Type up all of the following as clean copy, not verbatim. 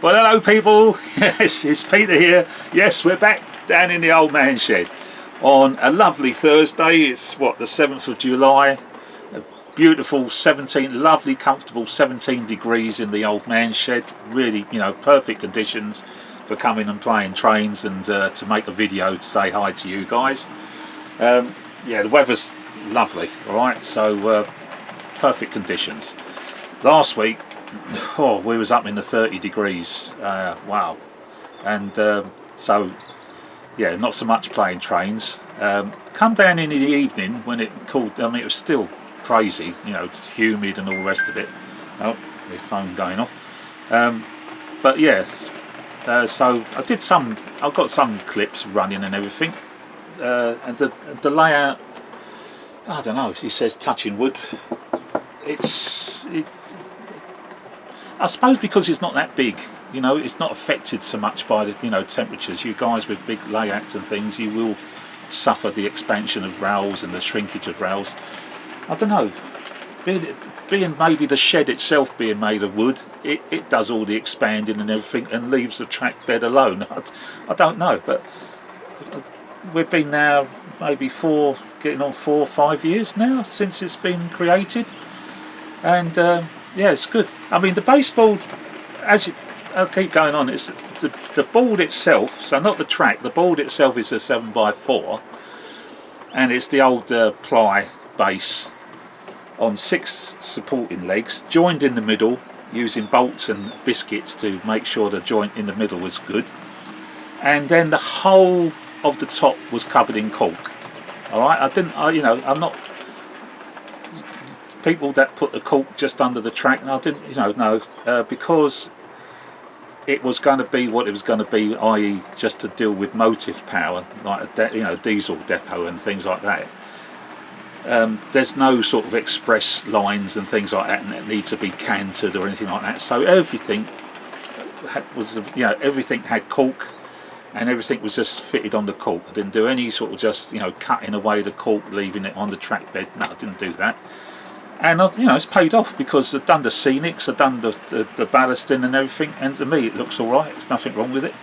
Well, hello people, yes, it's Peter here. Yes, we're back down in the old man shed on a lovely Thursday. It's what, the 7th of July. A beautiful 17, lovely, comfortable 17 degrees in the old man shed. Really, you know, perfect conditions for coming and playing trains and to make a video to say hi to you guys. Yeah, the weather's lovely, alright, so perfect conditions. Last week, we was up in the 30 degrees, wow, and so yeah, not so much playing trains. Come down in the evening when it cooled. I mean, it was still crazy, you know, it's humid and all the rest of it. Oh, my phone going off. But yes, so I've got some clips running and everything, and the layout, I don't know, he says touching wood, I suppose because it's not that big, you know, it's not affected so much by the, you know, temperatures. You guys with big layouts and things, you will suffer the expansion of rails and the shrinkage of rails. I don't know, being maybe the shed itself being made of wood, it does all the expanding and everything and leaves the track bed alone. I don't know, but we've been now maybe getting on 4 or 5 years now since it's been created, and yeah, it's good. I mean, the baseboard, I'll keep going on, it's the board itself, so not the track, the board itself is a 7x4, and it's the old ply base on 6 supporting legs, joined in the middle using bolts and biscuits to make sure the joint in the middle was good, and then the whole of the top was covered in cork. Alright, I'm not people that put the cork just under the track, and I didn't, you know, no, because it was going to be what it was going to be, i.e. just to deal with motive power, like a diesel depot and things like that. There's no sort of express lines and things like that, and it needs to be cantered or anything like that. So everything everything had cork, and everything was just fitted on the cork. I didn't do any sort of just, you know, cutting away the cork, leaving it on the track bed. No, I didn't do that. And it's paid off because I've done the scenics, I've done the ballasting and everything, and to me it looks alright, there's nothing wrong with it.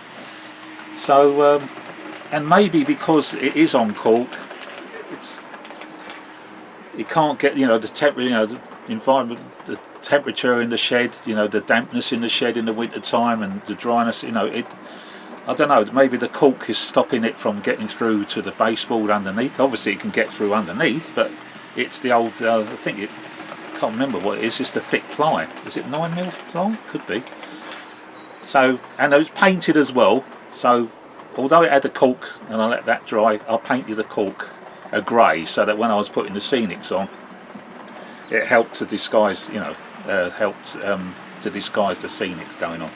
So, and maybe because it is on cork, it can't get, the environment, the temperature in the shed, the dampness in the shed in the winter time and the dryness, I don't know, maybe the cork is stopping it from getting through to the baseboard underneath. Obviously it can get through underneath, but it's the old, I can't remember what it is, it's the thick ply. Is it 9mm ply? Could be. So, and it was painted as well, so although it had the cork and I let that dry, I painted the cork a grey so that when I was putting the scenics on, it helped to disguise, to disguise the scenics going on.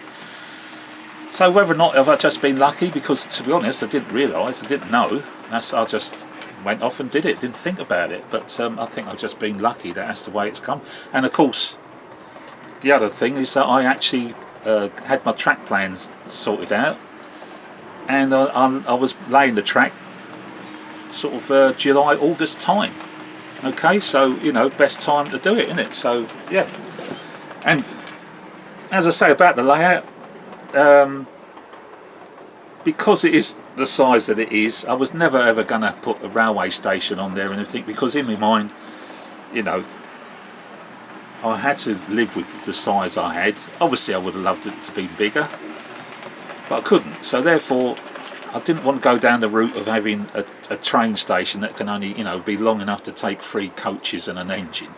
So whether or not have I just been lucky, because to be honest I didn't realise, I didn't know, I just went off and did it, didn't think about it, but I think I've just been lucky that that's the way it's come. And of course the other thing is that I actually had my track plans sorted out, and I was laying the track sort of July, August time. Okay, so best time to do it, isn't it? So yeah, and as I say about the layout, because it is the size that it is, I was never ever going to put a railway station on there and everything, because in my mind, I had to live with the size I had. Obviously I would have loved it to be bigger, but I couldn't, so therefore I didn't want to go down the route of having a train station that can only be long enough to take 3 coaches and an engine.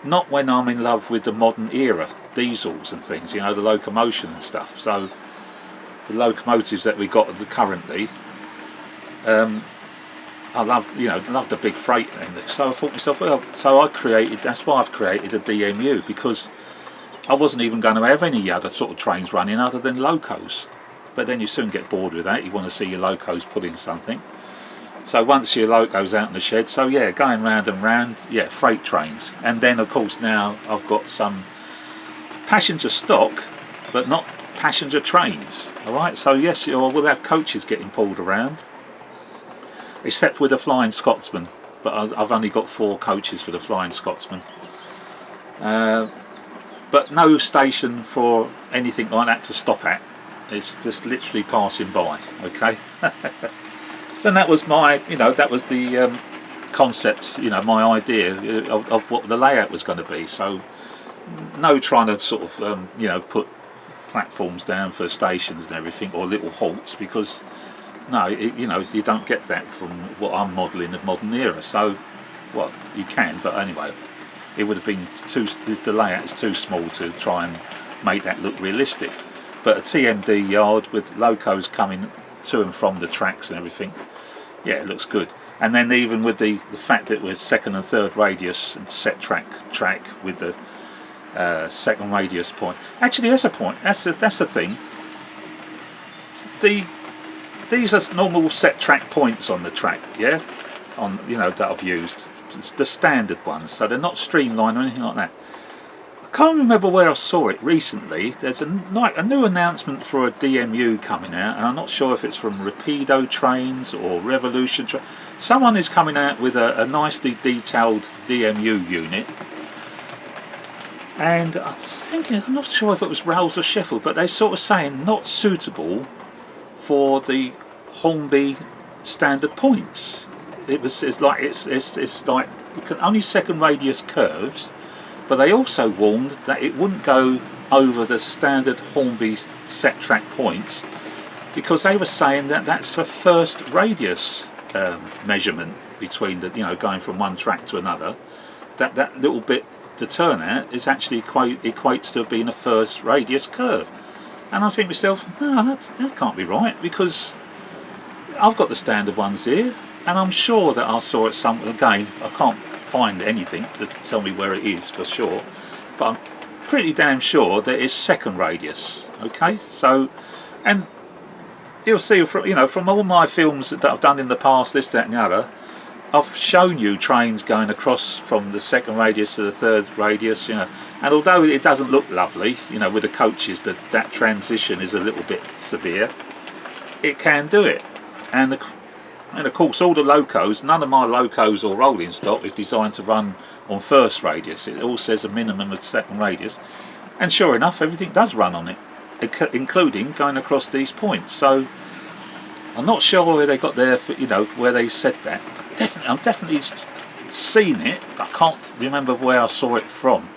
Not when I'm in love with the modern era, diesels and things, the locomotion and stuff. So the locomotives that we got currently, I love the big freight thing. So I thought to myself, well, that's why I've created a DMU, because I wasn't even going to have any other sort of trains running other than locos. But then you soon get bored with that, you want to see your locos pulling something. So once your loco's out in the shed, so yeah, going round and round, yeah, freight trains. And then of course now I've got some passenger stock, but not passenger trains. Alright, so yes, we'll have coaches getting pulled around, except with the Flying Scotsman, but I've only got 4 coaches for the Flying Scotsman. but no station for anything like that to stop at. It's just literally passing by. Okay. So that was my, that was the concept, my idea of what the layout was going to be. So no trying to sort of put platforms down for stations and everything, or little halts, because no, you don't get that from what I'm modelling the modern era. So, well, you can, but anyway, it would have been the layout is too small to try and make that look realistic. But a TMD yard with locos coming to and from the tracks and everything, yeah, it looks good. And then even with the fact that it was second and third radius and set track with the second radius point. Actually, that's a point. That's the thing. These are normal set track points on the track, yeah, that I've used. It's the standard ones, so they're not streamlined or anything like that. I can't remember where I saw it recently. There's a new announcement for a DMU coming out, and I'm not sure if it's from Rapido Trains or Revolution. Someone is coming out with a nicely detailed DMU unit. And I'm not sure if it was Rails or Sheffield, but they're sort of saying not suitable for the Hornby standard points. It's like you can only second radius curves, but they also warned that it wouldn't go over the standard Hornby set track points, because they were saying that that's the first radius measurement between the going from one track to another. That little bit to turn at is actually equates to being a first radius curve. And I think to myself, no, that can't be right, because I've got the standard ones here, and I'm sure that I saw it somewhere. Again, I can't find anything to tell me where it is for sure, but I'm pretty damn sure that it's second radius. Okay, so, and you'll see from all my films that I've done in the past, this, that and the other, I've shown you trains going across from the second radius to the third radius, and although it doesn't look lovely, with the coaches, that transition is a little bit severe, it can do it. And of course, all the locos, none of my locos or rolling stock is designed to run on first radius. It all says a minimum of second radius, and sure enough, everything does run on it, including going across these points. So I'm not sure where they got there, where they said that. I've definitely seen it. I can't remember where I saw it from,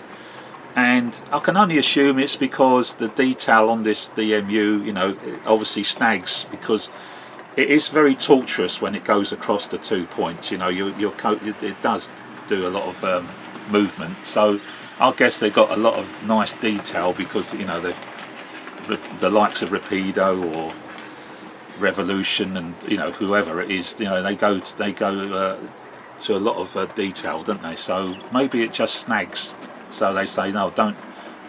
and I can only assume it's because the detail on this DMU, it obviously snags, because it is very tortuous when it goes across the 2 points. It does do a lot of movement. So I guess they've got a lot of nice detail, because they've the likes of Rapido or Revolution and whoever it is, they go to a lot of detail, don't they? So maybe it just snags. So they say no,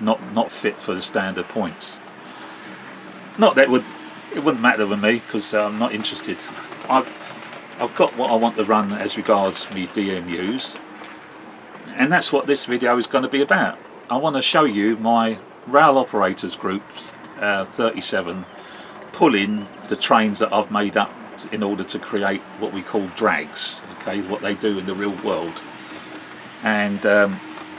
not fit for the standard points. Not that it wouldn't matter with me, because I'm not interested. I've got what I want to run as regards me DMUs, and that's what this video is going to be about. I want to show you my rail operators groups 37 pulling the trains that I've made up in order to create what we call drags, okay, what they do in the real world. And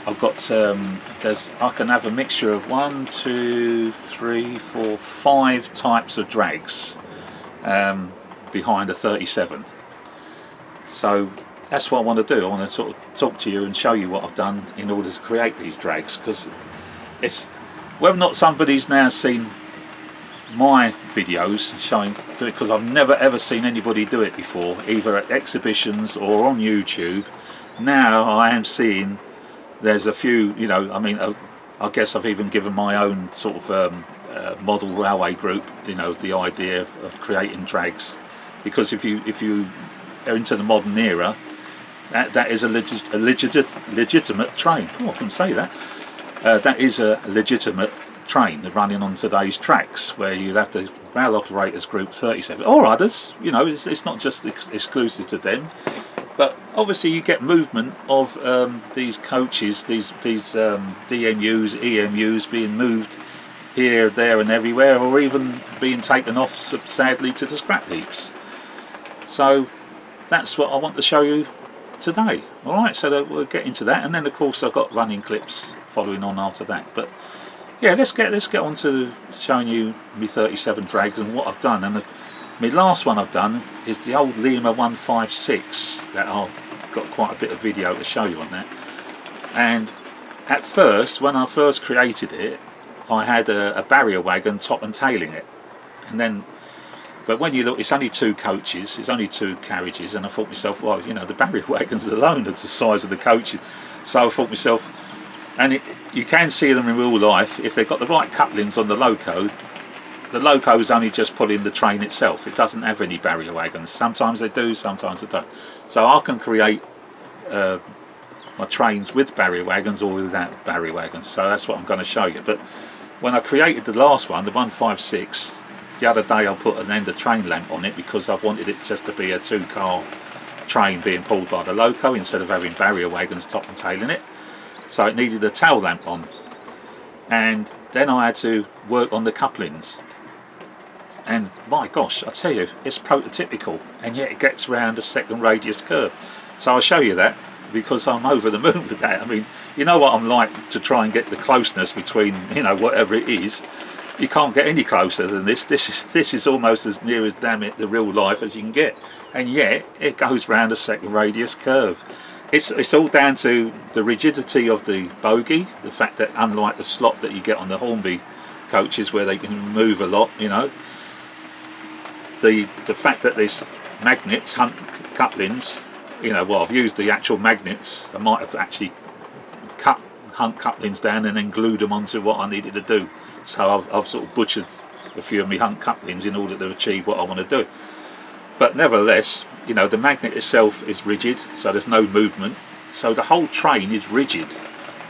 I've got I can have a mixture of 1, 2, 3, 4, 5 types of drags behind a 37. So that's what I want to do. I want to sort of talk to you and show you what I've done in order to create these drags, because it's whether or not somebody's now seen my videos showing, because I've never ever seen anybody do it before, either at exhibitions or on YouTube. Now I am seeing there's a few, I guess I've even given my own sort of model railway group, the idea of creating drags, because if you are into the modern era, that is a legitimate train. Oh, I can say that. That is a legitimate train running on today's tracks, where you have the rail operators group 37 or others. It's not just exclusive to them, but obviously you get movement of these coaches, these DMUs, EMUs being moved here, there and everywhere, or even being taken off, sadly, to the scrap heaps. So that's what I want to show you today. Alright, so we'll get into that, and then of course I've got running clips following on after that. But yeah, let's get on to showing you my 37 drags and what I've done. And my last one I've done is the old Lima 156 that I've got quite a bit of video to show you on that. And at first, when I first created it, I had a barrier wagon top and tailing it, and then, but when you look, it's only 2 coaches, it's only 2 carriages, and I thought to myself, well, you know, the barrier wagons alone are the size of the coaches. So I thought to myself, and you can see them in real life, if they've got the right couplings on the loco is only just pulling the train itself. It doesn't have any barrier wagons. Sometimes they do, sometimes they don't. So I can create my trains with barrier wagons or without barrier wagons. So that's what I'm going to show you. But when I created the last one, the 156, the other day I put an end of train lamp on it because I wanted it just to be a 2-car train being pulled by the loco instead of having barrier wagons top and tailing it. So it needed a tail lamp on. And then I had to work on the couplings. And my gosh, I tell you, it's prototypical, and yet it gets around a second radius curve. So I'll show you that because I'm over the moon with that. I mean, you know what I'm like to try and get the closeness between, you know, whatever it is. You can't get any closer than this. This is almost as near as, damn it, the real life as you can get. And yet it goes round a second radius curve. It's all down to the rigidity of the bogie, the fact that unlike the slot that you get on the Hornby coaches where they can move a lot, you know, the fact that there's magnets, Hunt couplings, you know, well, I've used the actual magnets. I might have actually cut Hunt couplings down and then glued them onto what I needed to do. So I've sort of butchered a few of my Hunt couplings in order to achieve what I want to do. But nevertheless, you know, the magnet itself is rigid, so there's no movement. So the whole train is rigid.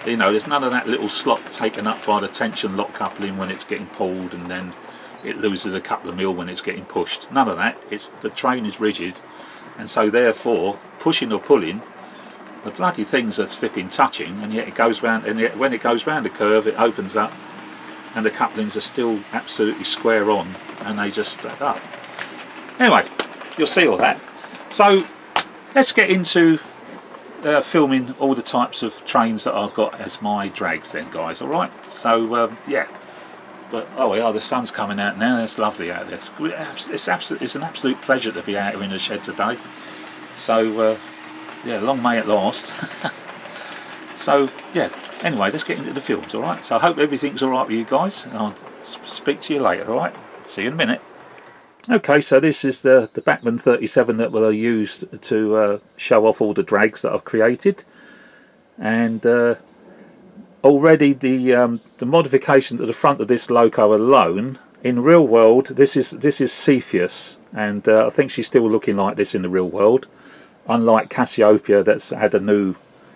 You know, there's none of that little slot taken up by the tension lock coupling when it's getting pulled and then it loses a couple of mil when it's getting pushed. None of that. The train is rigid, and so therefore, pushing or pulling, the bloody things are flipping touching, and yet it goes round. And yet when it goes round the curve, it opens up, and the couplings are still absolutely square on, and they just stack up. Anyway, you'll see all that. So let's get into filming all the types of trains that I've got as my drags, then, guys. All right. So yeah. But oh yeah, the sun's coming out now. It's lovely out there. It's an absolute pleasure to be out here in the shed today. So yeah, long may it last. So yeah. Anyway, let's get into the films. All right. So I hope everything's all right with you guys, and I'll speak to you later. All right. See you in a minute. Okay, so this is the Bachmann 37 that will use to show off all the drags that I've created, and already the modification to the front of this loco alone, in real world, this is Cepheus, and I think she's still looking like this in the real world, unlike Cassiopeia that's had a new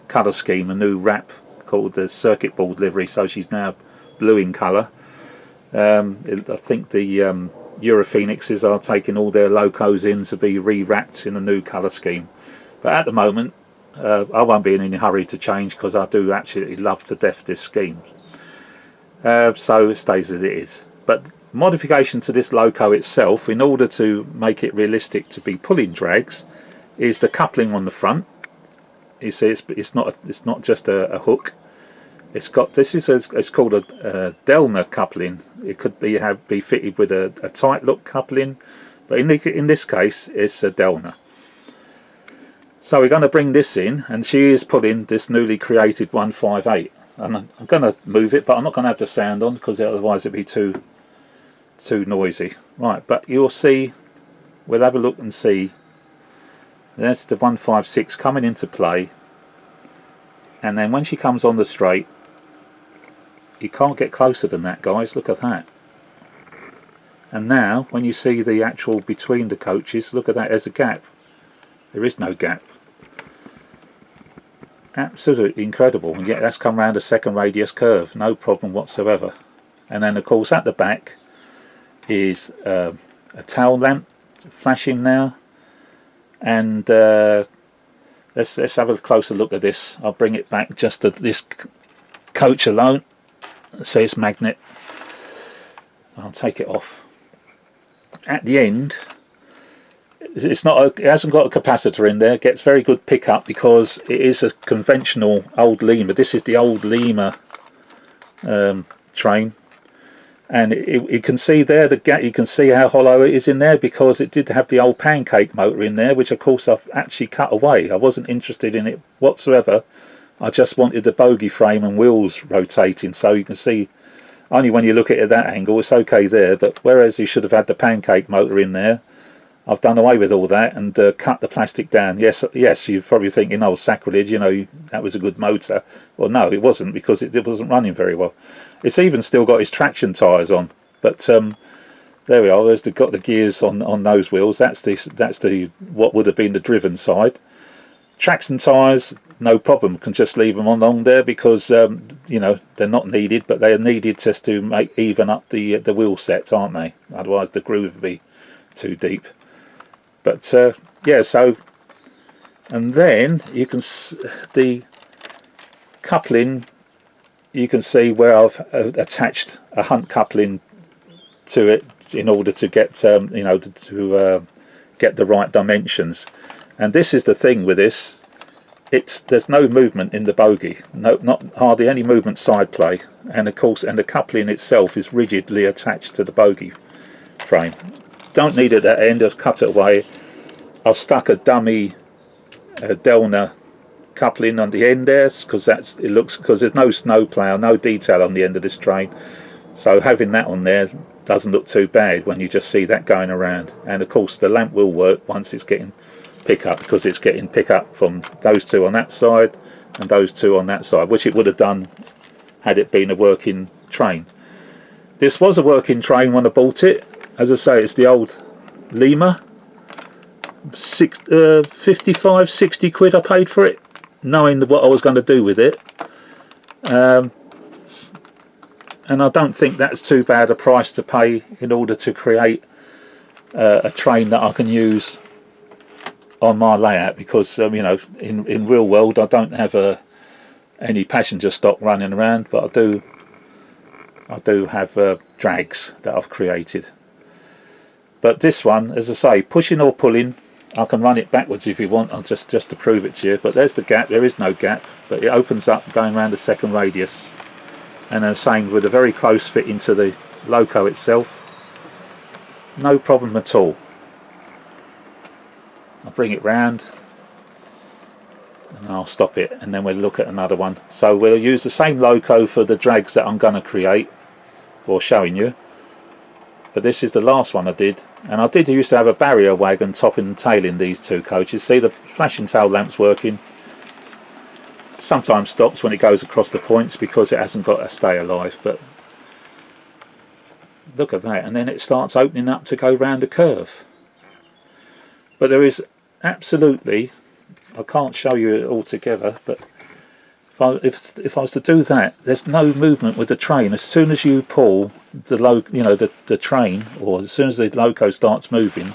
colour scheme, a new wrap called the circuit board livery, so she's now blue in colour. I think the Europhoenixes are taking all their locos in to be re-wrapped in a new colour scheme, but at the moment I won't be in any hurry to change because I do absolutely love to death this scheme, so it stays as it is. But modification to this loco itself, in order to make it realistic to be pulling drags, is the coupling on the front. You see, it's not just a hook. It's got it's called a Delner coupling. It could be fitted with a tight look coupling, but in this case it's a Delner. So we're going to bring this in, and she is pulling this newly created 158. And I'm going to move it, but I'm not going to have the sound on because otherwise it'd be too noisy. Right, but you'll see. We'll have a look and see. There's the 156 coming into play, and then when she comes on the straight, you can't get closer than that, guys. Look at that. And now when you see the actual between the coaches, look at that, there's a gap. There is no gap. Absolutely incredible, and yet that's come round a second radius curve, no problem whatsoever. And then of course at the back is a tail lamp flashing now, and let's have a closer look at this. I'll bring it back just to this coach alone. See its magnet. I'll take it off. At the end, it hasn't got a capacitor in there. It gets very good pickup because it is a conventional old Lima. This is the old Lima train, and you can see there the gap. You can see how hollow it is in there because it did have the old pancake motor in there, which of course I've actually cut away. I wasn't interested in it whatsoever. I just wanted the bogie frame and wheels rotating, so you can see only when you look at it at that angle it's okay there, but whereas you should have had the pancake motor in there, I've done away with all that and cut the plastic down. Yes, you're probably thinking, oh, sacrilege, you know, that was a good motor. Well, no, it wasn't, because it wasn't running very well. It's even still got its traction tyres on, but there we are. There's got the gears on those wheels. That's the what would have been the driven side. Traction tyres, no problem. Can just leave them on there because you know, they're not needed, but they are needed just to even up the wheel sets, aren't they? Otherwise, the groove would be too deep. But yeah, so, and then you can the coupling. You can see where I've attached a hunt coupling to it in order to get you know, to get the right dimensions. And this is the thing with this: there's no movement in the bogie, not hardly any movement side play, and of course, and the coupling itself is rigidly attached to the bogie frame. Don't need it at the end. I've cut it away. I've stuck a dummy Delna coupling on the end there because because there's no snow plough, no detail on the end of this train, so having that on there doesn't look too bad when you just see that going around. And of course the lamp will work once it's getting pick up, because it's getting pick up from those two on that side and those two on that side, which it would have done had it been a working train. This was a working train when I bought it. As I say, it's the old Lima. 55, 60 quid I paid for it, knowing what I was going to do with it, and I don't think that's too bad a price to pay in order to create a train that I can use on my layout, because you know, in real world I don't have any passenger stock running around, but I do have drags that I've created. But this one, as I say, pushing or pulling, I can run it backwards if you want. I'll just to prove it to you. But there's the gap. There is no gap, but it opens up going around the second radius. And then same with a very close fit into the loco itself. No problem at all. I'll bring it round and I'll stop it, and then we'll look at another one. So we'll use the same loco for the drags that I'm going to create or showing you. But this is the last one I did, and I did used to have a barrier wagon topping and tailing these two coaches. See the flashing tail lamps working. Sometimes stops when it goes across the points because it hasn't got a stay alive, but look at that, and then it starts opening up to go round the curve. But there is absolutely, I can't show you it all together, but if I was to do that, there's no movement with the train. As soon as you pull the train, or as soon as the loco starts moving,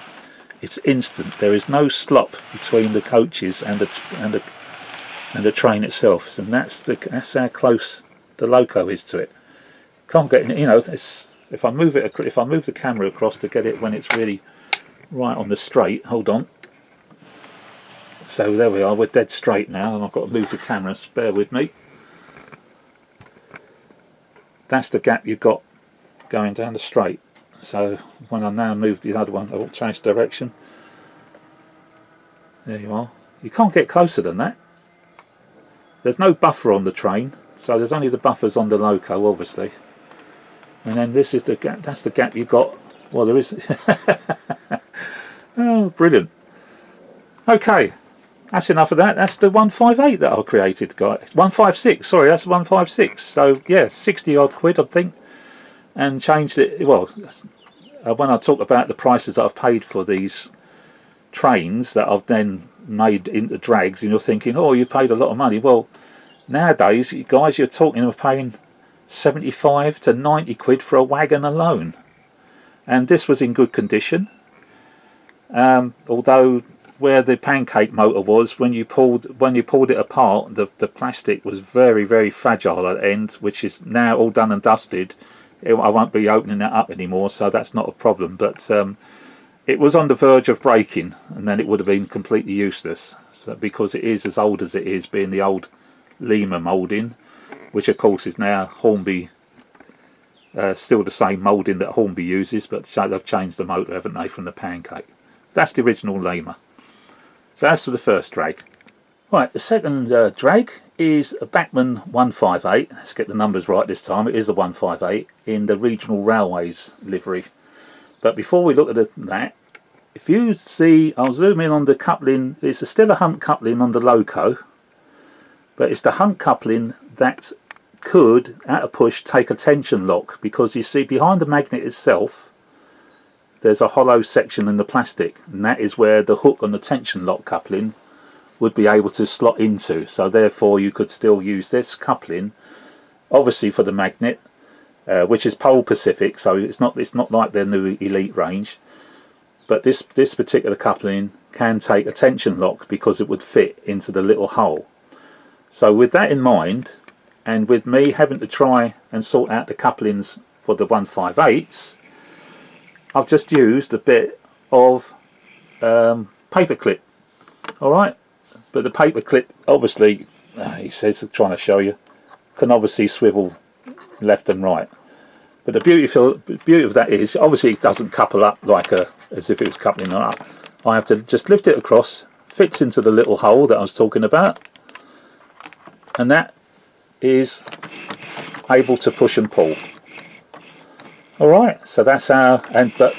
it's instant. There is no slop between the coaches and the train itself, and that's how close the loco is to it. Can't get, you know, if I move the camera across to get it when it's really right on the straight. Hold on. So there we are, we're dead straight now, and I've got to move the camera, bear with me. That's the gap you've got going down the straight. So when I now move the other one, I'll change direction. There you are. You can't get closer than that. There's no buffer on the train, so there's only the buffers on the loco, obviously. And then this is the gap, that's the gap you've got. Well, there is. Oh, brilliant. Okay. That's enough of that. That's the 158 that I created, guys. 156, sorry, that's 156. So yeah, 60 odd quid, I think, and changed it. Well, when I talk about the prices that I've paid for these trains that I've then made into drags, and you're thinking, oh, you've paid a lot of money. Well, nowadays, guys, you're talking of paying 75 to 90 quid for a wagon alone, and this was in good condition. Although where the pancake motor was, when you pulled it apart, the plastic was very, very fragile at the end, which is now all done and dusted. I won't be opening that up anymore, so that's not a problem. But it was on the verge of breaking, and then it would have been completely useless. So, because it is as old as it is, being the old Lima moulding, which of course is now Hornby Still the same moulding that Hornby uses, but they've changed the motor, haven't they, from the Pancake. That's the original Lemur. So that's for the first drag. Right, the second drag is a Bachmann 158. Let's get the numbers right this time. It is a 158 in the Regional Railways livery. But before we look at that, if you see, I'll zoom in on the coupling. It's still a Hunt coupling on the Loco, but it's the Hunt coupling that could, at a push, take a tension lock, because you see behind the magnet itself there's a hollow section in the plastic, and that is where the hook on the tension lock coupling would be able to slot into. So therefore you could still use this coupling, obviously for the magnet, which is Pole Pacific, so it's not like their new Elite range, but this particular coupling can take a tension lock because it would fit into the little hole. So with that in mind, and with me having to try and sort out the couplings for the 158s, I've just used a bit of paper clip. Alright, but the paper clip, obviously, he says, trying to show you, can obviously swivel left and right. But the beauty of that is, obviously it doesn't couple up like as if it was coupling up. I have to just lift it across, fits into the little hole that I was talking about, and that is able to push and pull. Alright, so that's our, but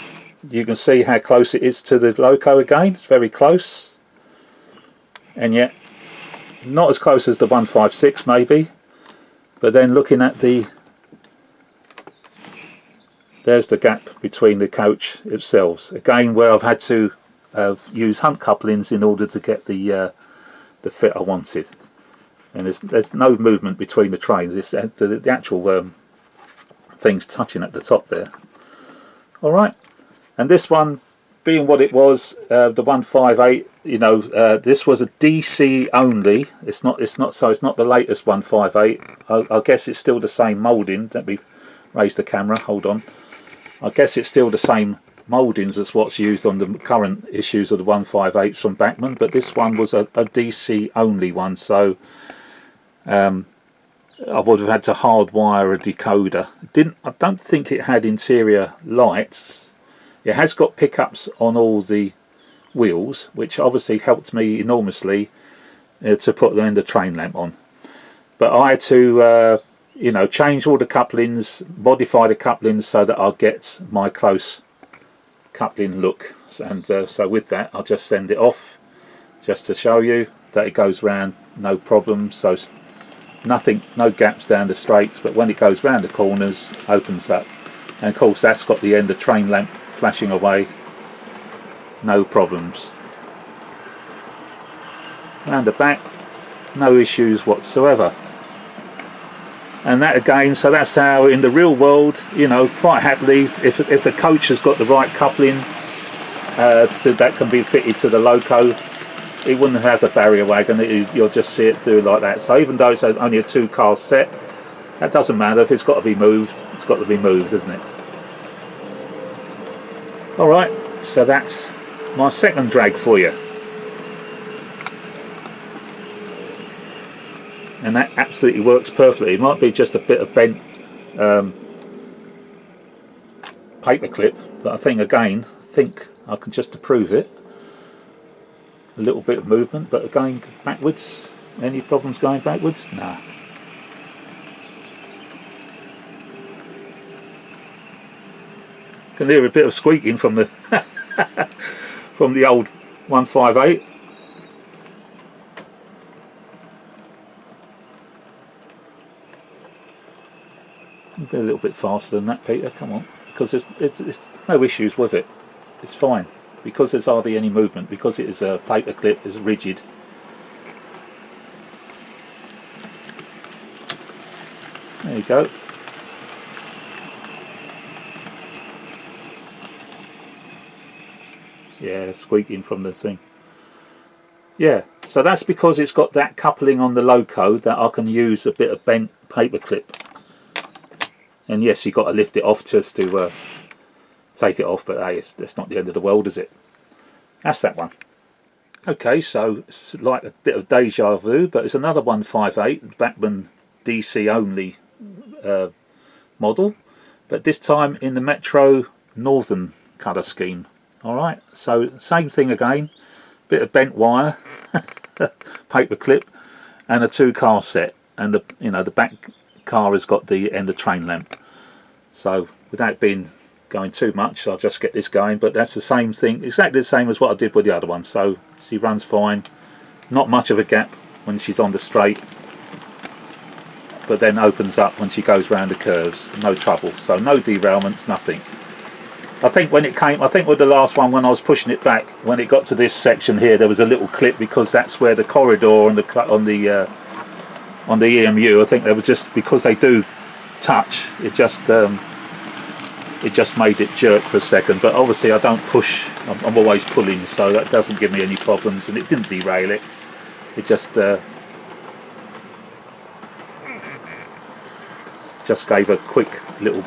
you can see how close it is to the Loco again. It's very close, and yet not as close as the 156 maybe, but then looking at there's the gap between the coach itself again, where I've had to use Hunt couplings in order to get the fit I wanted. And there's no movement between the trains. It's the actual things touching at the top there. All right, and this one being what it was, the 158. You know, this was a DC only. It's not the latest 158. I guess it's still the same moulding. Let me raise the camera. Hold on. I guess it's still the same mouldings as what's used on the current issues of the 158s from Bachmann. But this one was a DC only one, so. I would have had to hardwire a decoder. I don't think it had interior lights. It has got pickups on all the wheels, which obviously helped me enormously to put the train lamp on. But I had to, you know, change all the couplings, modify the couplings so that I'll get my close coupling look. And so with that, I'll just send it off, just to show you that it goes round no problem. So nothing, no gaps down the straights, but when it goes round the corners, opens up, and of course that's got the end of train lamp flashing away, no problems. Round the back, no issues whatsoever. And that again, so that's how in the real world, you know, quite happily, if the coach has got the right coupling, so that can be fitted to the Loco, it wouldn't have the barrier wagon. You'll just see it through like that. So even though it's only a 2-car set, that doesn't matter. If it's got to be moved, it's got to be moved, isn't it? Alright, so that's my second drag for you. And that absolutely works perfectly. It might be just a bit of bent paper clip, but I think again, I can just approve it. A little bit of movement, but going backwards, any problems going backwards? Nah. Can hear a bit of squeaking from the from the old 158. Be a little bit faster than that, Peter, come on, because it's no issues with it. It's fine. Because there's hardly any movement, because it is a paper clip, it's rigid. There you go. Yeah, squeaking from the thing. Yeah, so that's because it's got that coupling on the Loco that I can use a bit of bent paper clip. And yes, you've got to lift it off just to take it off, but hey, that's not the end of the world, is it? That's that one. Okay, so it's like a bit of deja vu, but it's another 158, Bachmann DC only model, but this time in the Metro Northern colour scheme. Alright, so same thing again, bit of bent wire, paper clip, and a 2-car set, and the back car has got the end of train lamp. So without going too much, I'll just get this going, but that's the same thing, exactly the same as what I did with the other one. So she runs fine, not much of a gap when she's on the straight, but then opens up when she goes round the curves, no trouble. So no derailments, nothing. I think with the last one, when I was pushing it back, when it got to this section here, there was a little clip, because that's where the corridor on the EMU, I think they were just, because they do touch, it just made it jerk for a second. But obviously I don't push, I'm always pulling, so that doesn't give me any problems, and it didn't derail it. It just gave a quick little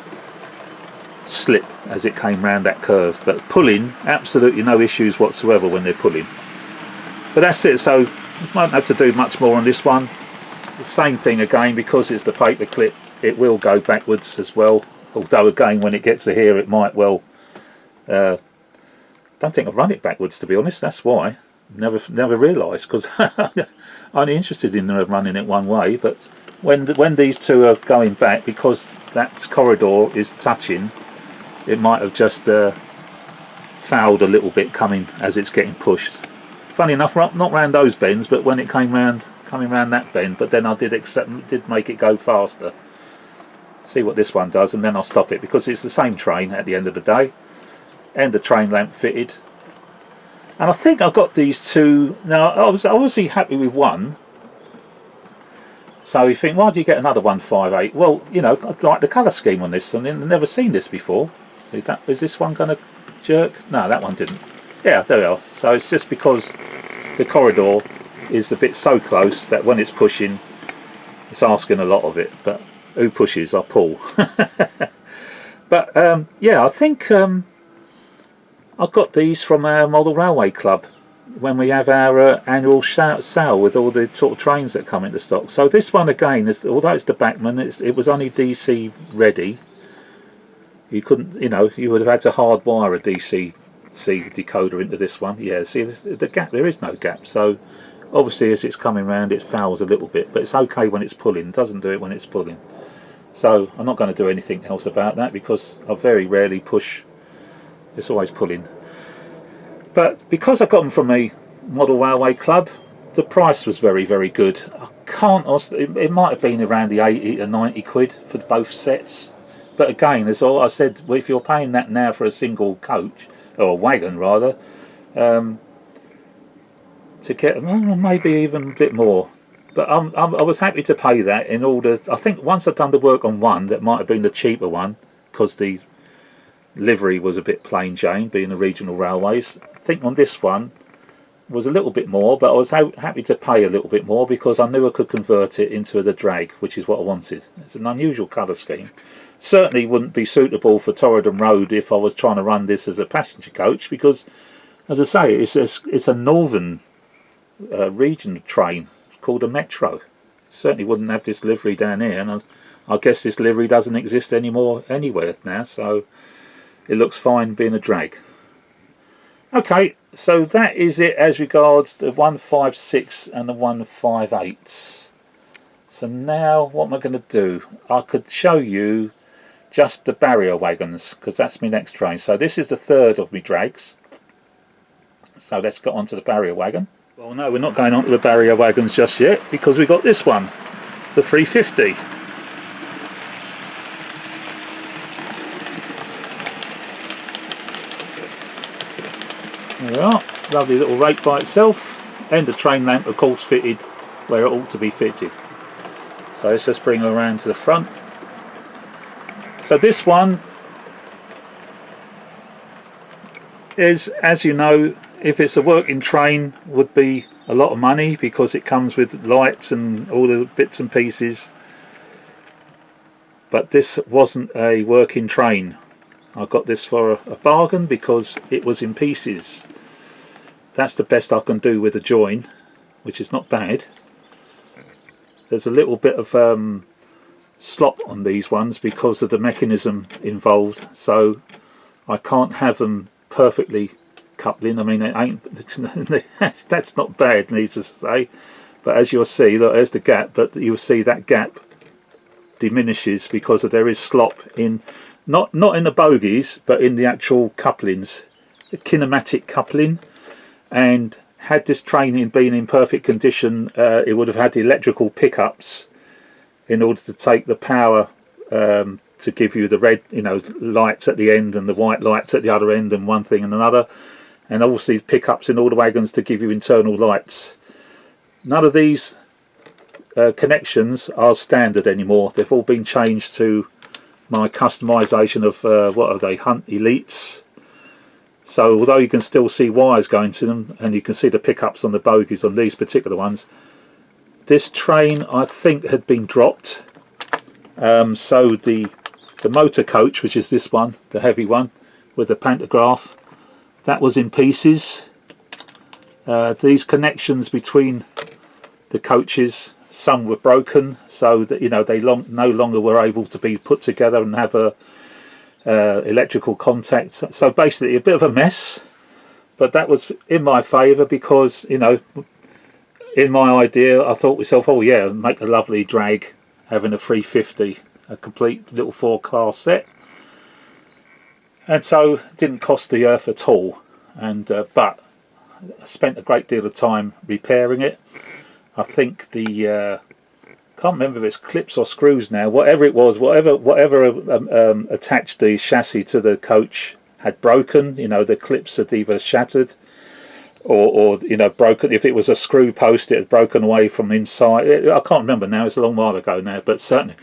slip as it came round that curve. But pulling, absolutely no issues whatsoever when they're pulling. But that's it, so won't have to do much more on this one. The same thing again, because it's the paper clip, it will go backwards as well, although again when it gets to here it might well, don't think I've run it backwards, to be honest. That's why never realised, because I'm only interested in running it one way. But when these two are going back, because that corridor is touching, it might have just fouled a little bit coming as it's getting pushed. Funny enough, not round those bends, but when it coming round that bend. But then I did make it go faster. See what this one does, and then I'll stop it, because it's the same train at the end of the day. And the train lamp fitted. And I think I've got these two. Now, I was obviously happy with one. So you think, why do you get another 158? Well, you know, I like the colour scheme on this, and I've never seen this before. See, is this one going to jerk? No, that one didn't. Yeah, there we are. So it's just because the corridor is a bit so close that when it's pushing, it's asking a lot of it. But who pushes? I pull. But yeah, I think I got these from our Model Railway Club when we have our annual sale with all the sort of trains that come into stock. So this one again, although it's the Bachmann, it was only DC ready. You couldn't, you would have had to hardwire a DC decoder into this one. Yeah, see the gap, there is no gap. So obviously as it's coming round it fouls a little bit, but it's okay when it's pulling. It doesn't do it when it's pulling. So I'm not going to do anything else about that, because I very rarely push. It's always pulling. But because I got them from a Model Railway Club, the price was very, very good. It might have been around the 80 to 90 quid for both sets. But again, as I said, if you're paying that now for a single coach, or a wagon rather, to get maybe even a bit more. But I was happy to pay that in order. I think once I'd done the work on one, that might have been the cheaper one, because the livery was a bit plain Jane, being the regional railways. I think on this one was a little bit more, but I was happy to pay a little bit more, because I knew I could convert it into the drag, which is what I wanted. It's an unusual colour scheme. Certainly wouldn't be suitable for Torridon Road if I was trying to run this as a passenger coach, because, as I say, it's a northern region train called a Metro. Certainly wouldn't have this livery down here, and I guess this livery doesn't exist anymore anywhere now, so it looks fine being a drag. Okay, so that is it as regards the 156 and the 158. So now what am I going to do? I could show you just the barrier wagons, because that's my next train. So this is the third of my drags. So let's get on to the barrier wagon. Well, no, we're not going on to the barrier wagons just yet, because we got this one, the 350. There we are, lovely little rake by itself, and the train lamp of course fitted where it ought to be fitted. So let's just bring her around to the front. So this one is, as you know, if it's a working train, would be a lot of money, because it comes with lights and all the bits and pieces. But this wasn't a working train. I got this for a bargain, because it was in pieces. That's the best I can do with a join, which is not bad. There's a little bit of slop on these ones because of the mechanism involved, so I can't have them perfectly coupling. I mean, it ain't that's not bad, needless to say, but as you'll see, look, there's the gap, but you'll see that gap diminishes because there is slop in, not in the bogies, but in the actual couplings, the kinematic coupling. And had this train been in perfect condition, it would have had electrical pickups in order to take the power to give you the red, lights at the end and the white lights at the other end, and one thing and another, and obviously pickups in all the wagons to give you internal lights. None of these connections are standard anymore. They've all been changed to my customization of what are they, Hunt Elites. So although you can still see wires going to them, and you can see the pickups on the bogies on these particular ones, this train I think had been dropped. So the motor coach, which is this one, the heavy one with the pantograph, that was in pieces. These connections between the coaches, some were broken, so that they no longer were able to be put together and have a electrical contact. So basically a bit of a mess, but that was in my favour because in my idea I thought to myself, oh yeah, make a lovely drag having a 350, a complete little 4-car set, and so it didn't cost the earth at all. And but I spent a great deal of time repairing it. I think the can't remember if it's clips or screws now, whatever it was, whatever attached the chassis to the coach had broken. The clips had either shattered or broken. If it was a screw post, it had broken away from inside. I can't remember now, it's a long while ago now, but certainly,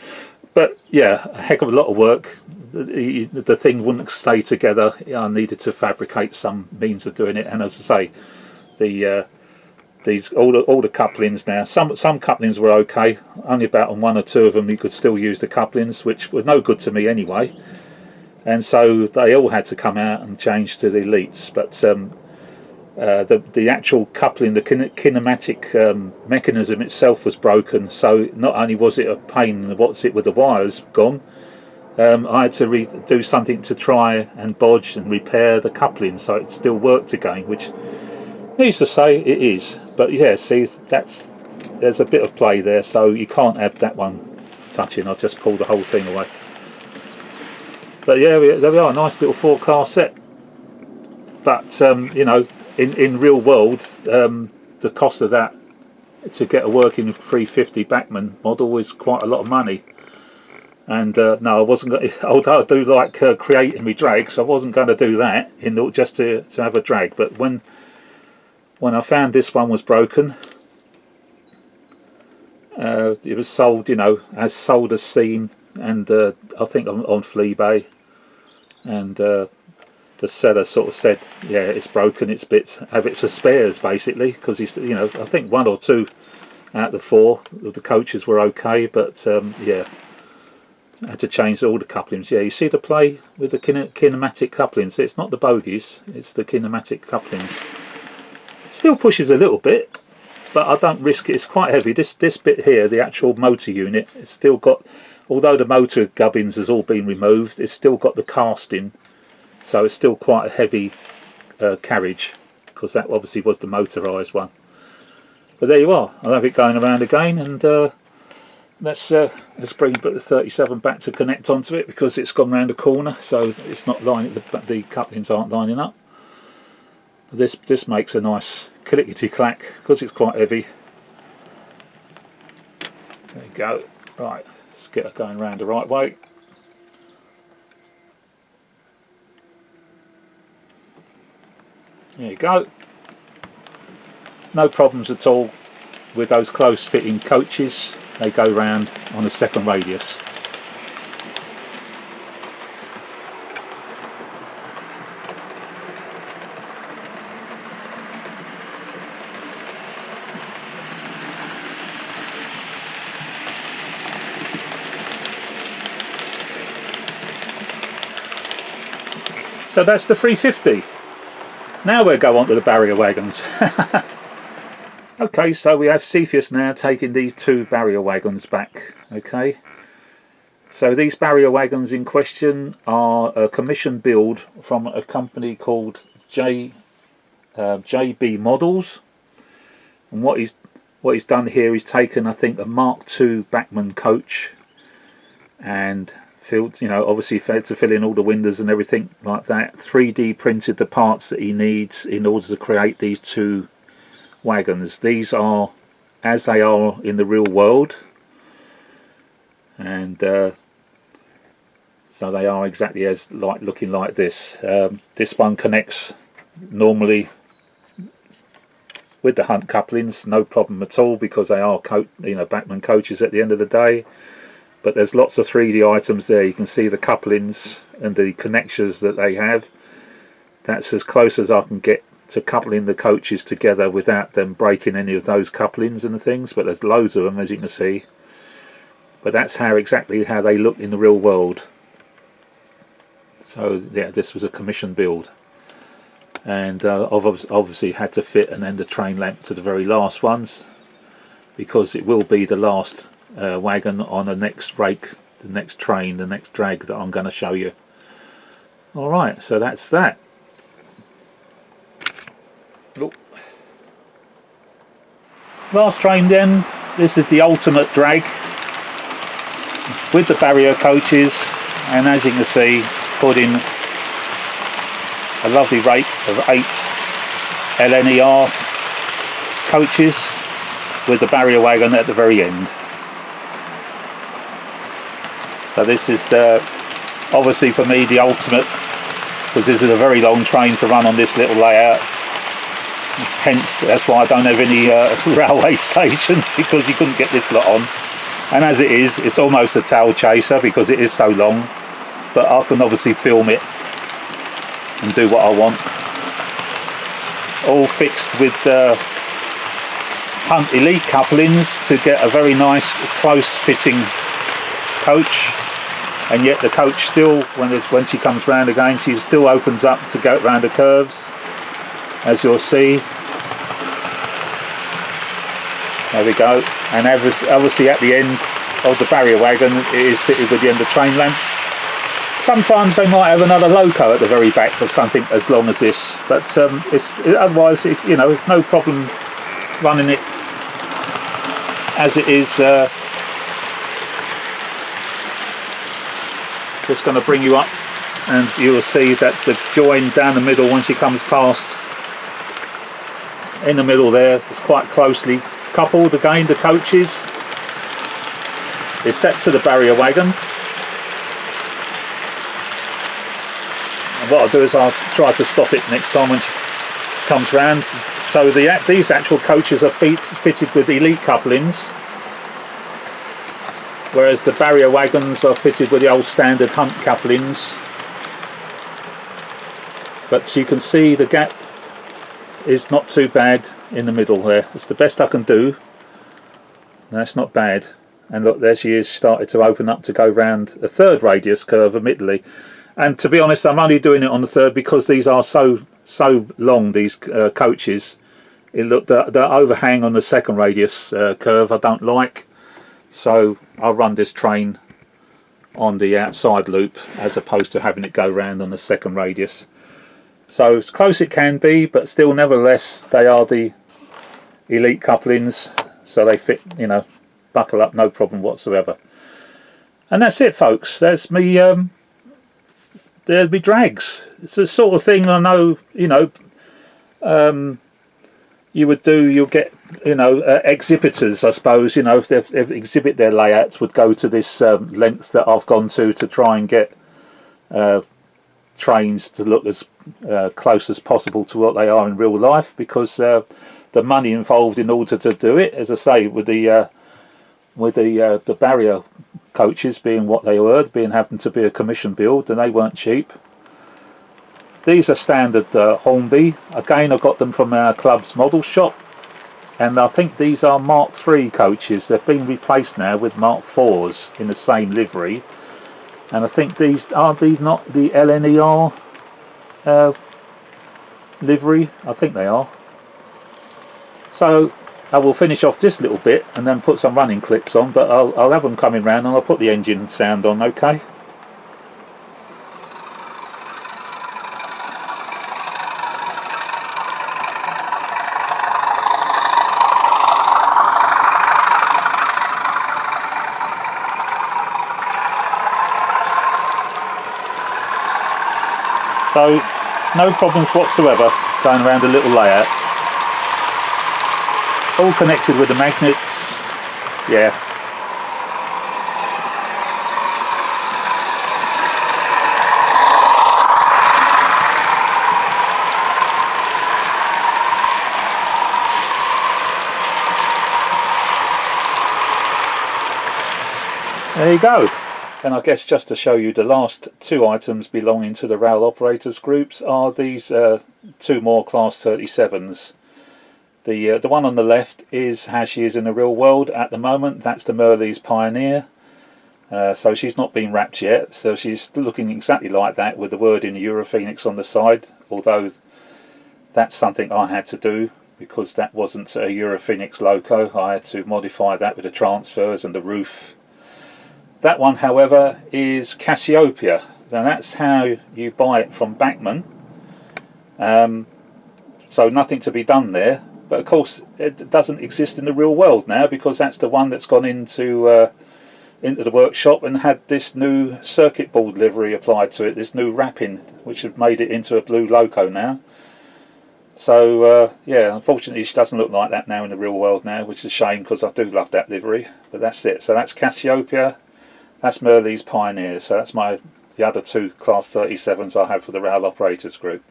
but yeah, a heck of a lot of work. The thing wouldn't stay together. I needed to fabricate some means of doing it, and as I say, these all the couplings now. Some couplings were okay. Only about on 1 or 2 of them you could still use the couplings, which were no good to me anyway. And so they all had to come out and change to the Elites. But the actual coupling, the kinematic mechanism itself was broken. So not only was it a pain, with the wires gone, I had to do something to try and bodge and repair the coupling so it still worked again, which, needs to say, it is. But yeah, see, there's a bit of play there, so you can't have that one touching. I'll just pull the whole thing away. But yeah, there we are, a nice little 4-car set. But in real world, the cost of that to get a working 350 Bachmann model is quite a lot of money. And no, I wasn't going to, although I do like creating me drags, I wasn't going to do that just to have a drag. But when I found this one was broken, it was sold, as sold as seen, and I think on Fleabay, and the seller sort of said, yeah, it's broken, it's bits, have it for spares basically, because he's, I think 1 or 2 out of the 4 of the coaches were okay, but yeah, I had to change all the couplings. Yeah, you see the play with the kinematic couplings. It's not the bogies, it's the kinematic couplings. Still pushes a little bit, but I don't risk it. It's quite heavy. This bit here, the actual motor unit, it's still got, although the motor gubbins has all been removed, it's still got the casting, so it's still quite a heavy carriage, because that obviously was the motorised one. But there you are. I'll have it going around again, and let's bring the 37 back to connect onto it, because it's gone round the corner, so it's not lining. The couplings aren't lining up. This makes a nice clickety clack because it's quite heavy. There you go. Right, let's get it going round the right way. There you go. No problems at all with those close fitting coaches. They go round on a second radius. So that's the 350. Now we'll go on to the barrier wagons. Okay, so we have Cepheus now taking these 2 barrier wagons back. Okay, So these barrier wagons in question are a commission build from a company called JB Models, and what he's done here, he's taken, I think, a Mark II Bachmann coach and filled, obviously to fill in all the windows and everything like that, 3D printed the parts that he needs in order to create these two wagons. These are as they are in the real world, and so they are exactly as looking like this. This one connects normally with the Hunt couplings, no problem at all, because they are Bachmann coaches at the end of the day. But there's lots of 3D items there. You can see the couplings and the connections that they have. That's as close as I can get to coupling the coaches together without them breaking any of those couplings and the things. But there's loads of them, as you can see. But that's exactly how they look in the real world. So yeah, this was a commission build. And I've obviously had to fit an end of train lamp to the very last ones, because it will be the last wagon on the next rake, the next train, the next drag that I'm going to show you. Alright, so that's that. Oh. Last train then, this is the ultimate drag with the barrier coaches, and as you can see, put in a lovely rake of 8 LNER coaches with the barrier wagon at the very end. So this is obviously for me the ultimate, because this is a very long train to run on this little layout. Hence that's why I don't have any railway stations, because you couldn't get this lot on. And as it is, it's almost a tail chaser because it is so long, but I can obviously film it and do what I want. All fixed with Hunt Elite couplings to get a very nice close fitting coach, and yet the coach still, when she comes round again, she still opens up to go round the curves, as you'll see. There we go. And obviously at the end of the barrier wagon it is fitted with the end of train lamp. Sometimes they might have another loco at the very back of something as long as this, but otherwise it's no problem running it as it is. Just going to bring you up, and you will see that the join down the middle, when she comes past in the middle there, it's quite closely coupled. Again, the coaches is set to the barrier wagon. What I'll do is I'll try to stop it next time when she comes round. So these actual coaches are fitted with elite couplings, whereas the barrier wagons are fitted with the old standard Hunt couplings. But you can see the gap is not too bad in the middle there. It's the best I can do. That's not bad. And look, there she is, started to open up to go round a third radius curve, admittedly. And to be honest, I'm only doing it on the third because these are so long, these coaches. The overhang on the second radius curve I don't like, so I'll run this train on the outside loop as opposed to having it go round on the second radius. So as close it can be, but still nevertheless they are the elite couplings, so they fit, buckle up, no problem whatsoever. And that's it, folks. That's me. There'd be drags. It's the sort of thing I know, you would do. You'll get, exhibitors, I suppose. If they exhibit their layouts, would go to this length that I've gone to try and get trains to look as close as possible to what they are in real life, because the money involved in order to do it, as I say, with the barrier coaches being what they were, having to be a commission build, and they weren't cheap. These are standard Hornby. Again, I got them from our club's model shop, and I think these are Mark III coaches. They've been replaced now with Mark IVs in the same livery, and I think these not the LNER livery. I think they are. So I will finish off this little bit and then put some running clips on, but I'll have them coming round and I'll put the engine sound on, okay? So, no problems whatsoever going around a little layout. All connected with the magnets, yeah. There you go. And I guess just to show you, the last two items belonging to the rail operators groups are these two more Class 37s. The one on the left is how she is in the real world at the moment. That's the Merleys Pioneer. So she's not been wrapped yet. So she's looking exactly like that with the wording Europhoenix on the side. Although that's something I had to do because that wasn't a Europhoenix loco. I had to modify that with the transfers and the roof. That one, however, is Cassiopeia. Now that's how you buy it from Bachmann. So nothing to be done there. But of course, it doesn't exist in the real world now because that's the one that's gone into the workshop and had this new circuit board livery applied to it, this new wrapping, which have made it into a blue loco now. So yeah, unfortunately, she doesn't look like that now in the real world now, which is a shame because I do love that livery. But that's it. So that's Cassiopeia. That's Merleys Pioneer. So that's the other two Class 37s I have for the rail operators group.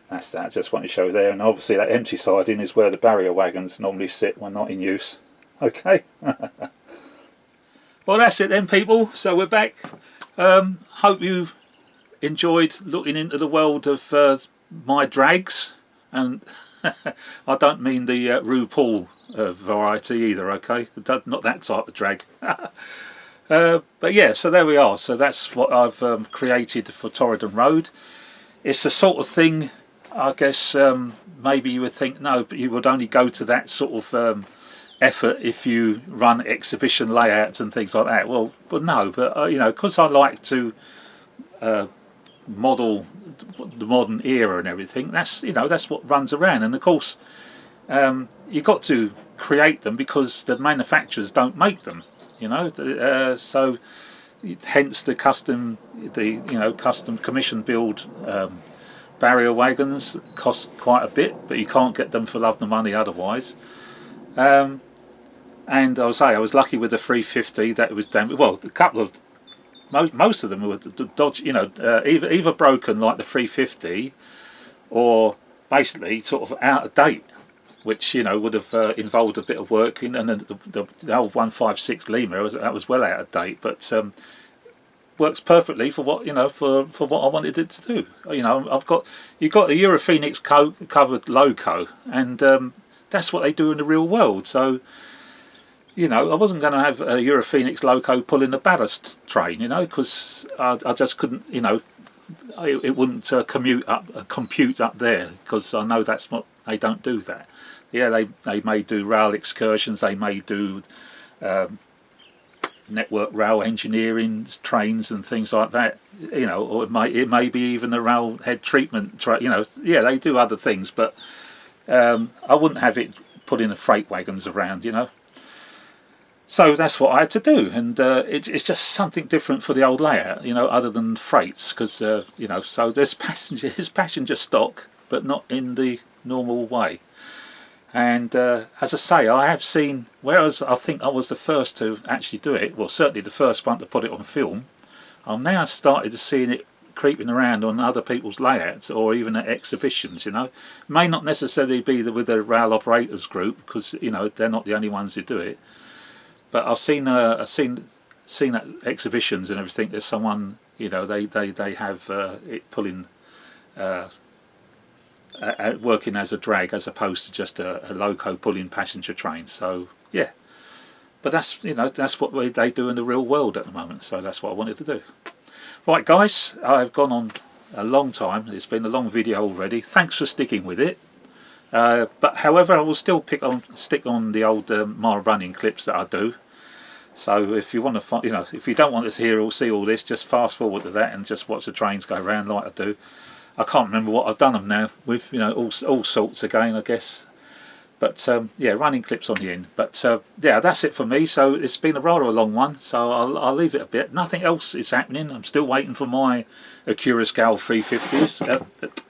That's that, I just want to show there, and obviously that empty siding is where the barrier wagons normally sit when not in use. Okay. Well, that's it then, people. So we're back. Hope you enjoyed looking into the world of my drags, and I don't mean the RuPaul variety either, okay? Not that type of drag. But yeah, so there we are. So that's what I've created for Torridon Road. It's the sort of thing, I guess maybe you would think, no, but you would only go to that sort of effort if you run exhibition layouts and things like that. Well, but no, but you know, because I like to model the modern era and everything, that's, you know, that's what runs around. And of course, you've got to create them because the manufacturers don't make them, you know. So hence the custom commission build barrier wagons cost quite a bit, but you can't get them for love nor money otherwise. And I was lucky with the 350 that it was damaged. Well, a couple of most of them were dodge, you know, either broken like the 350, or basically sort of out of date, which, you know, would have involved a bit of work. And the old 156 Lima that was well out of date, but works perfectly for what, you know, for what I wanted it to do. You know, you've got a Europhoenix covered loco, and that's what they do in the real world. So, you know, I wasn't going to have a Europhoenix loco pulling a ballast train, you know, because I just couldn't, you know, it wouldn't compute up there, because I know that's what they don't do that. Yeah, they may do rail excursions, they may do network rail engineering trains and things like that, you know, or it may be even a rail head treatment you know. Yeah, they do other things, but I wouldn't have it putting the freight wagons around, you know. So that's what I had to do, and it's just something different for the old layout, you know, other than freights, because you know, so there's passenger stock, but not in the normal way. And as I say, I have seen, whereas I think I was the first to actually do it, well, certainly the first one to put it on film, I'm now started to seeing it creeping around on other people's layouts, or even at exhibitions, you know. May not necessarily be with the rail operators group, because, you know, they're not the only ones who do it. But I've seen at exhibitions and everything, there's someone, you know, they have it pulling, working as a drag as opposed to just a loco pulling passenger trains. So yeah, but that's, you know, that's what they do in the real world at the moment. So that's what I wanted to do. Right, guys, I've gone on a long time. It's been a long video already. Thanks for sticking with it. But however, I will still stick on the old my running clips that I do. So if you want to find, if you don't want to hear or see all this, just fast forward to that and just watch the trains go round like I do. I can't remember what I've done them now with, all sorts again, I guess. But yeah, running clips on the end. But yeah, that's it for me. So it's been a rather long one, so I'll leave it a bit. Nothing else is happening. I'm still waiting for my Accurascale 350s,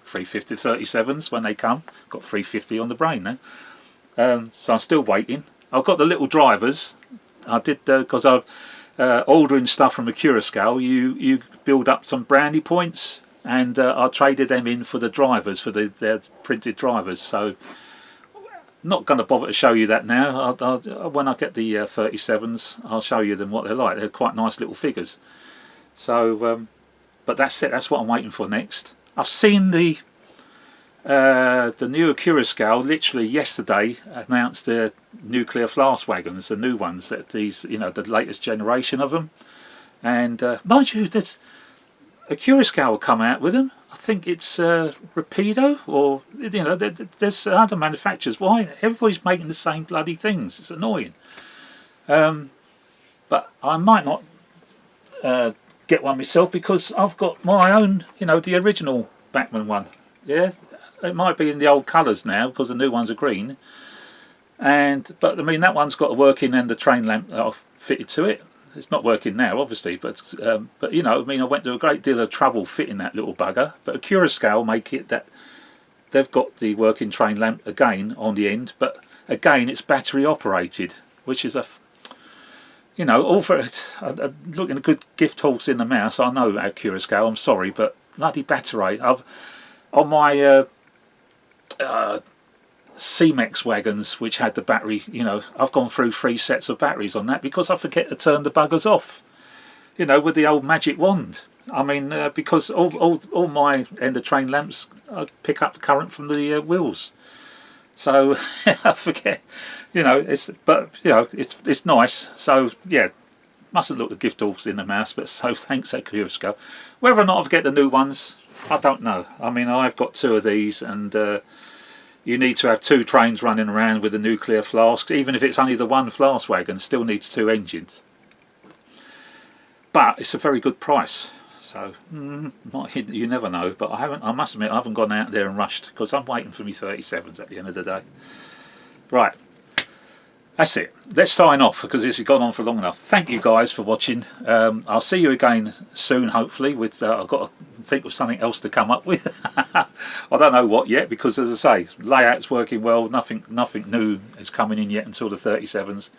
350 37s when they come. Got 350 on the brain now. So I'm still waiting. I've got the little drivers. I did because I'm ordering stuff from Accurascale. You build up some brandy points, and I traded them in for the drivers, for their printed drivers. So not going to bother to show you that now. When I get the 37s, I'll show you them what they're like. They're quite nice little figures. So, but that's it. That's what I'm waiting for next. I've seen the new Accurascale literally yesterday announced the nuclear flask wagons, the new ones, that these, the latest generation of them. And mind you, there's Accurascale will come out with them. I think it's Rapido, or there's other manufacturers. Why everybody's making the same bloody things? It's annoying. But I might not get one myself because I've got my own, the original Bachmann one. Yeah, it might be in the old colours now because the new ones are green. But I mean, that one's got a working and the train lamp that I've fitted to it. It's not working now, obviously, but I went to a great deal of trouble fitting that little bugger. But Accurascale make it that they've got the working train lamp again on the end, but again it's battery operated, which is all for looking a good gift horse in the mouth. I know Accurascale, I'm sorry, but bloody battery. On my C-Mex wagons, which had the battery, I've gone through 3 sets of batteries on that because I forget to turn the buggers off, with the old magic wand. I mean, because all my end of train lamps pick up the current from the wheels, so I forget. It's nice. So yeah, mustn't look the gift horse in the mouth. But so thanks, Accurascale. Whether or not I get the new ones, I don't know. I mean, I've got 2 of these, and you need to have 2 trains running around with the nuclear flasks. Even if it's only the one flask wagon, still needs 2 engines. But it's a very good price. So you never know. But I must admit, I haven't gone out there and rushed because I'm waiting for me 37s at the end of the day. Right. That's it. Let's sign off because this has gone on for long enough. Thank you guys for watching. I'll see you again soon, hopefully. I've got to think of something else to come up with. I don't know what yet because, as I say, layout's working well. Nothing new is coming in yet until the 37s.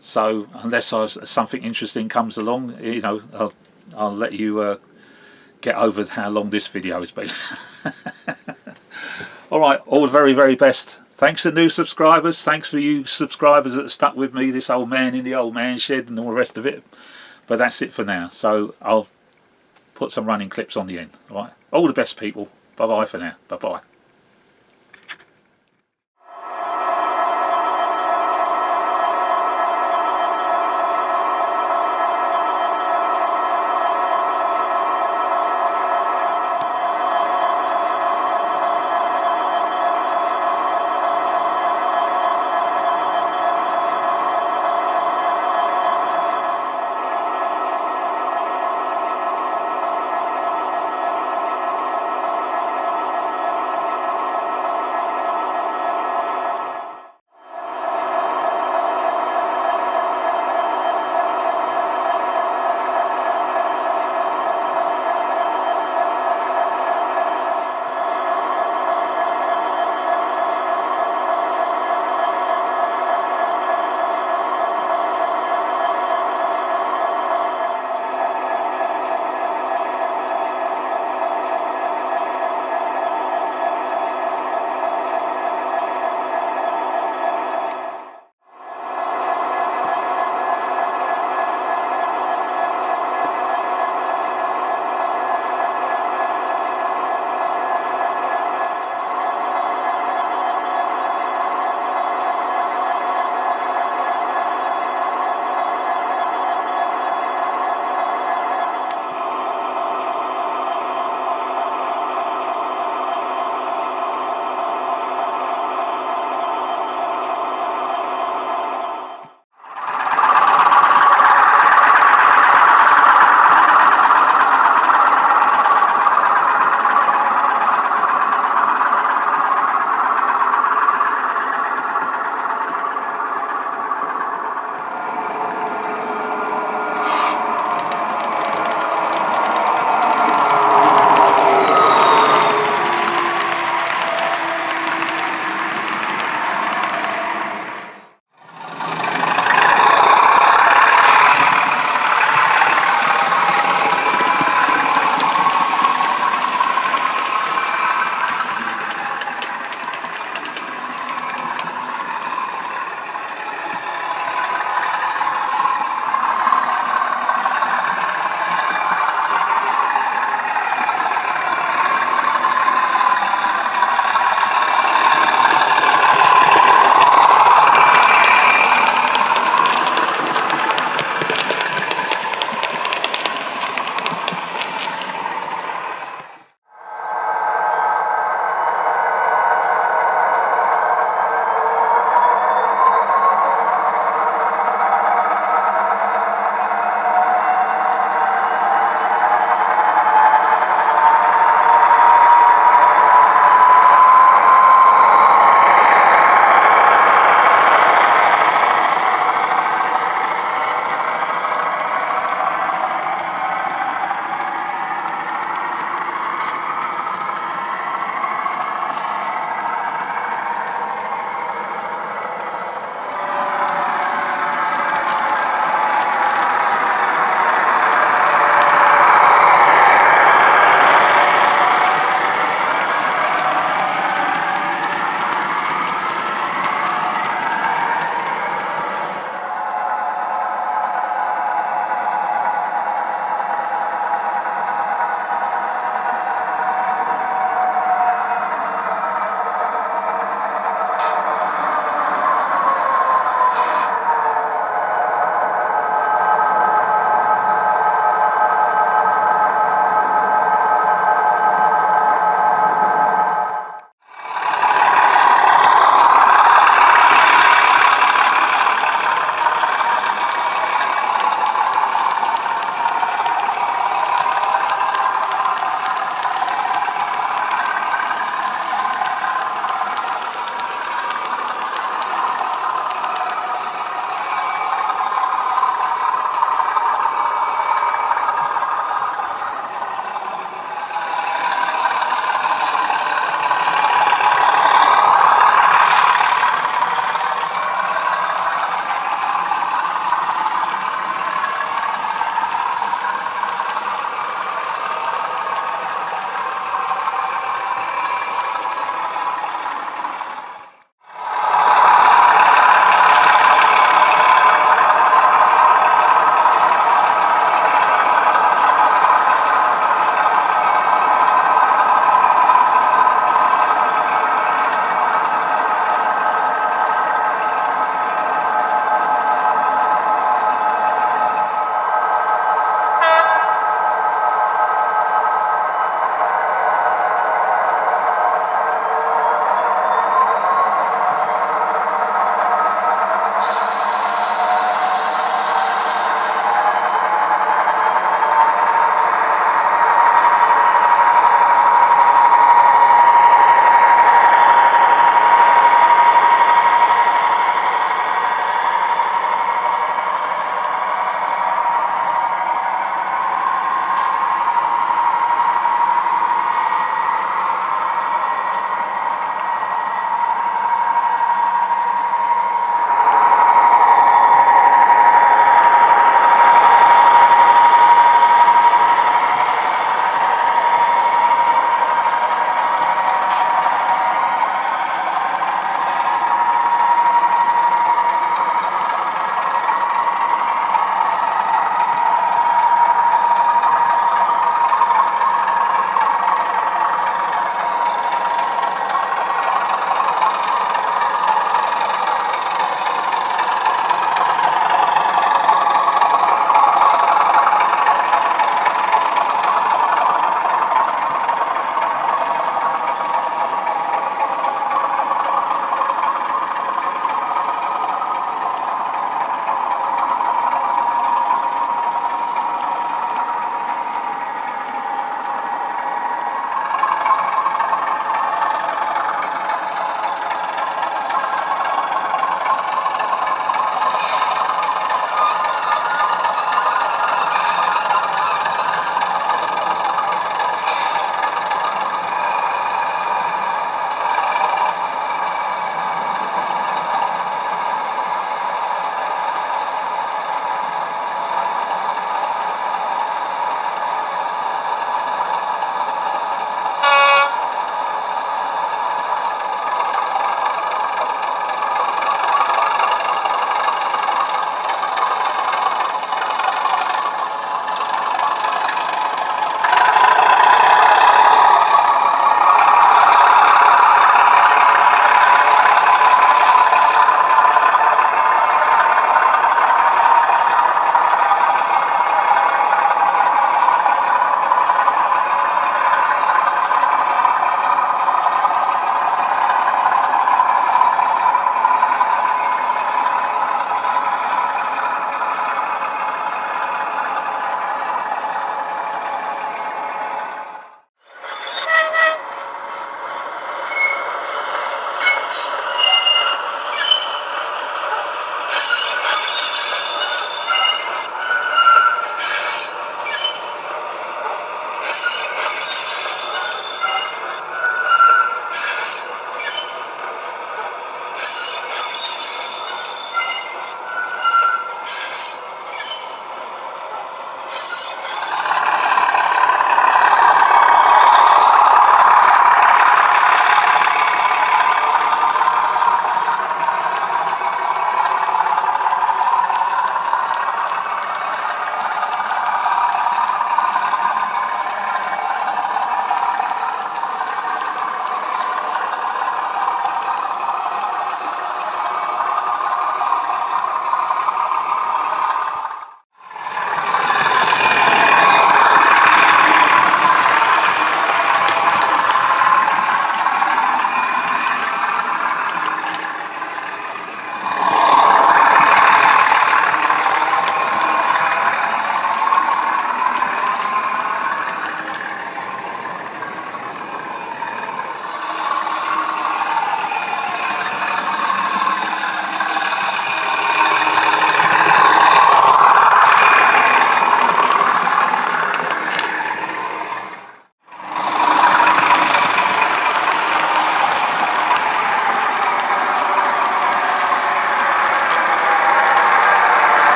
So unless something interesting comes along, I'll let you get over how long this video has been. All right, all the very, very best. Thanks to new subscribers. Thanks for you subscribers that stuck with me, this old man in the old man shed and all the rest of it. But that's it for now. So I'll put some running clips on the end. All right. All the best, people. Bye-bye for now. Bye-bye.